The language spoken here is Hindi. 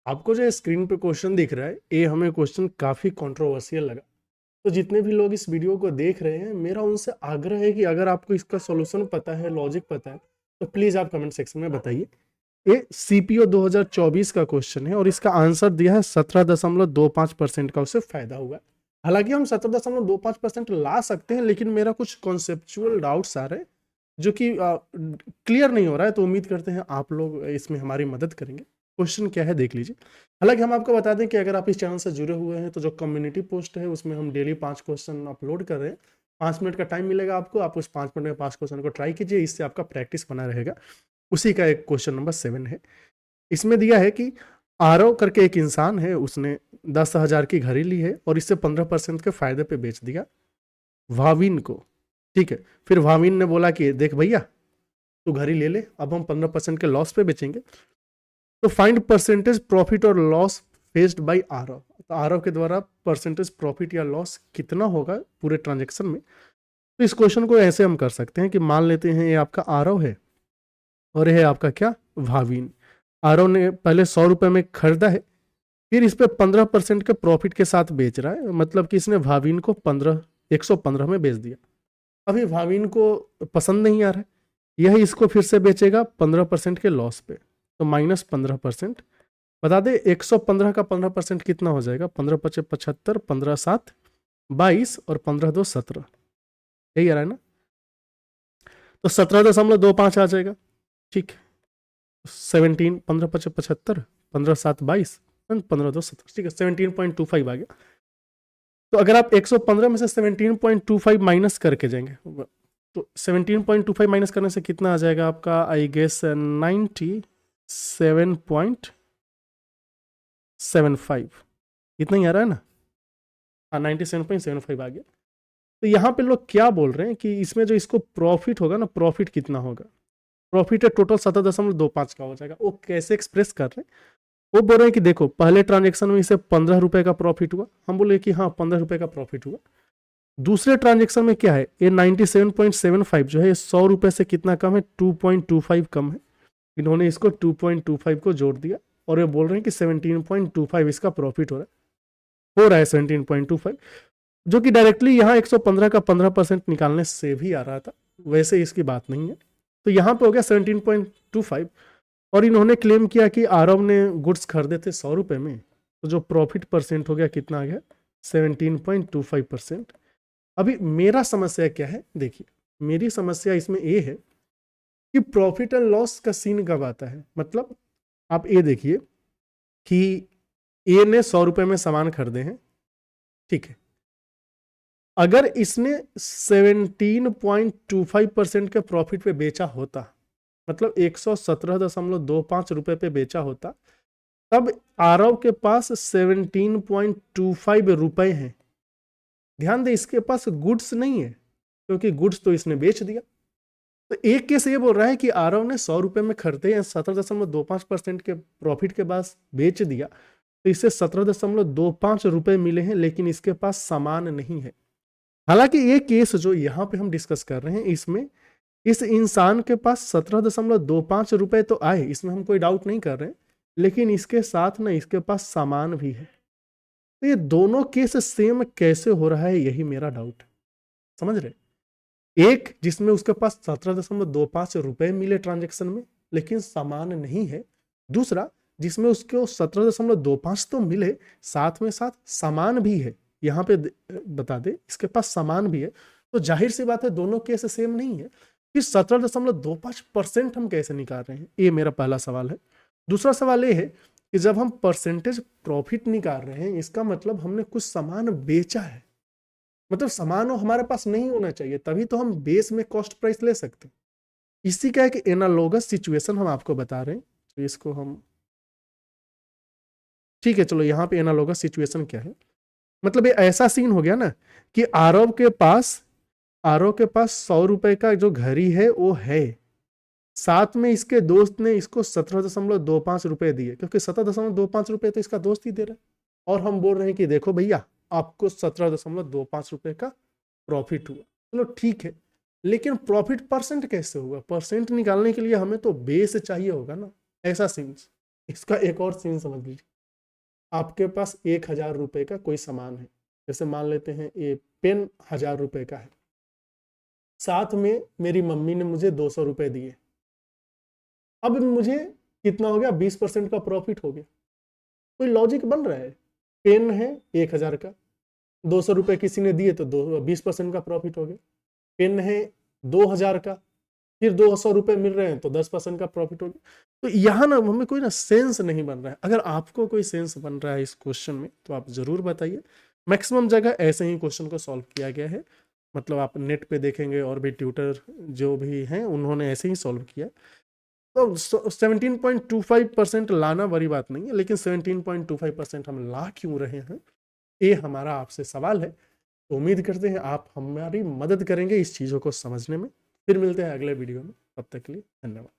आपको जो स्क्रीन पे क्वेश्चन दिख रहा है, ये हमें क्वेश्चन काफ़ी कंट्रोवर्शियल लगा। तो जितने भी लोग इस वीडियो को देख रहे हैं, मेरा उनसे आग्रह है कि अगर आपको इसका सॉल्यूशन पता है, लॉजिक पता है, तो प्लीज़ आप कमेंट सेक्शन में बताइए। ये सीपीओ 2024 का क्वेश्चन है और इसका आंसर दिया है 17.25% का उसे फायदा हुआ है। हालांकि हम 17.25% ला सकते हैं, लेकिन मेरा कुछ कॉन्सेप्चुअल डाउट्स आ रहे हैं जो कि क्लियर नहीं हो रहा है। तो उम्मीद करते हैं आप लोग इसमें हमारी मदद करेंगे। क्वेश्चन क्या है देख लीजिए। हालांकि हम आपको बता दें कि अगर आप इस चैनल से जुड़े हुए हैं तो जो कम्युनिटी पोस्ट है उसमें हम डेली 5 क्वेश्चन अपलोड कर रहे हैं। 5 मिनट का टाइम मिलेगा आपको, आप उस 5 मिनट में 5 क्वेश्चन को ट्राई कीजिए, इससे आपका प्रैक्टिस बना रहेगा। उसी का एक क्वेश्चन नंबर 7 है। इसमें दिया है कि आरव करके एक इंसान है, उसने 10,000 की घड़ी ली है और इससे 15% के फायदे पे बेच दिया भाविन को। ठीक है, फिर भाविन ने बोला कि देख भैया तू घड़ी ले ले, अब हम 15% के लॉस पे बेचेंगे। तो फाइंड परसेंटेज प्रॉफिट और लॉस फेस्ड बाय आरव। तो आरव के द्वारा परसेंटेज प्रॉफिट या लॉस कितना होगा पूरे ट्रांजेक्शन में। तो इस क्वेश्चन को ऐसे हम कर सकते हैं कि मान लेते हैं ये आपका आरव है और ये है आपका क्या, भाविन। आरव ने पहले 100 रुपए में खरीदा है, फिर इस पे 15% के प्रॉफिट के साथ बेच रहा है, मतलब कि इसने भाविन को 115 में बेच दिया। अभी भाविन को पसंद नहीं आ रहा है, यह इसको फिर से बेचेगा 15% के लॉस पे, तो -15%। बता दे 115 का 15% कितना हो जाएगा, 15 पचे 75, 15 7 22 और 15 2 17, यही आ रहा है ना। तो 17.25 आ जाएगा। ठीक, 17, 15 पचे 75, 15 7 22, 15 2 17, ठीक है 17.25 आ गया। तो अगर आप 115 में से 17.25 माइनस करके जाएंगे तो 17.25 माइनस करने से कितना आ जाएगा आपका, आई गेस 97.75, इतना ही आ रहा है ना। हाँ 97.75 आ गया। तो यहाँ पे लोग क्या बोल रहे हैं कि इसमें जो इसको प्रॉफिट होगा ना, प्रॉफिट कितना होगा, प्रॉफिट है टोटल 17.25 का हो जाएगा। वो कैसे एक्सप्रेस कर रहे हैं, वो बोल रहे हैं कि देखो पहले ट्रांजेक्शन में इसे 15 रुपए का प्रॉफिट हुआ, हम बोले कि हाँ 15 रुपए का प्रॉफिट हुआ। दूसरे ट्रांजेक्शन में क्या है, ये 97.75 जो है 100 रुपए से कितना कम है, 2.25 कम है। इन्होंने इसको 2.25 को जोड़ दिया और ये बोल रहे हैं कि 17.25 इसका प्रॉफिट हो रहा है 17.25, जो कि डायरेक्टली यहाँ 115 का 15% निकालने से भी आ रहा था, वैसे इसकी बात नहीं है। तो यहाँ पे हो गया 17.25 और इन्होंने क्लेम किया कि आरव ने गुड्स खरीदे थे 100 रुपए में, तो जो प्रॉफिट परसेंट हो गया कितना आ गया, 17.25%। अभी मेरा समस्या क्या है, देखिए मेरी समस्या इसमें ये है कि प्रॉफिट एंड लॉस का सीन कब आता है। मतलब आप ये देखिए कि ए ने 100 रुपए में सामान खरीदे हैं, ठीक है, अगर इसने 17.25% के प्रॉफिट पे बेचा होता, मतलब 117.25 रुपए पे बेचा होता, तब आरव के पास 17.25 रुपए हैं। ध्यान दे इसके पास गुड्स नहीं है, क्योंकि गुड्स तो इसने बेच दिया। तो एक केस ये बोल रहा है कि आरव ने 100 रुपए में खरीदे, 17.25% के प्रॉफिट के बाद बेच दिया, तो इसे 17.25 रुपए मिले हैं, लेकिन इसके पास सामान नहीं है। हालांकि ये केस जो यहाँ पे हम डिस्कस कर रहे हैं, इसमें इस इंसान के पास 17.25 रुपए तो आए, इसमें हम कोई डाउट नहीं कर रहे हैं, लेकिन इसके साथ ना इसके पास सामान भी है। तो ये दोनों केस सेम कैसे हो रहा है, यही मेरा डाउट है। समझ रहे, एक जिसमें उसके पास 17.25 रुपए मिले ट्रांजेक्शन में, लेकिन सामान नहीं है। दूसरा जिसमें उसको 17.25 तो मिले, साथ में साथ सामान भी है। यहाँ पे बता दे इसके पास सामान भी है, तो जाहिर सी बात है दोनों केस सेम नहीं है। फिर 17.25% हम कैसे निकाल रहे हैं, ये मेरा पहला सवाल है। दूसरा सवाल ये है कि जब हम परसेंटेज प्रॉफिट निकाल रहे हैं, इसका मतलब हमने कुछ सामान बेचा है, मतलब सामान हमारे पास नहीं होना चाहिए, तभी तो हम बेस में कॉस्ट प्राइस ले सकते हैं। इसी का एक एनालॉगस सिचुएशन हम आपको बता रहे हैं, तो इसको हम, ठीक है चलो यहाँ पे एनालॉगस सिचुएशन क्या है। मतलब ये ऐसा सीन हो गया ना कि आरव के पास 100 रुपए का जो घड़ी है वो है, साथ में इसके दोस्त ने इसको 17.25 रुपए दिए, क्योंकि 17.25 रुपए तो इसका दोस्त ही दे रहा है, और हम बोल रहे हैं कि देखो भैया आपको 17.25 रुपए का प्रॉफिट हुआ। चलो ठीक है, लेकिन प्रॉफिट परसेंट कैसे होगा, परसेंट निकालने के लिए हमें तो बेस चाहिए होगा ना, ऐसा सीन। इसका एक और सीन समझ लीजिए। आपके पास 1000 रुपये का कोई सामान है, जैसे मान लेते हैं ये पेन 1000 रुपये का है, साथ में मेरी मम्मी ने मुझे 200 रुपये दिए। अब मुझे कितना हो गया, 20% का प्रॉफिट हो गया। कोई लॉजिक बन रहा है? पेन है 1000 का, 200 रुपये किसी ने दिए तो 20% का प्रॉफिट हो गया। पेन है 2000 का, फिर 200 रुपये मिल रहे हैं तो 10% का प्रॉफिट हो गया। तो यहाँ ना हमें कोई ना सेंस नहीं बन रहा है। अगर आपको कोई सेंस बन रहा है इस क्वेश्चन में तो आप जरूर बताइए। मैक्सिमम जगह ऐसे ही क्वेश्चन को सॉल्व किया गया है, मतलब आप नेट पे देखेंगे और भी ट्यूटर जो भी हैं उन्होंने ऐसे ही सॉल्व किया। तो 17.25% लाना बड़ी बात नहीं है, लेकिन 17.25% हम ला क्यों रहे हैं, ये हमारा आपसे सवाल है। तो उम्मीद करते हैं आप हमारी मदद करेंगे इस चीज़ों को समझने में। फिर मिलते हैं अगले वीडियो में, तब तक के लिए धन्यवाद।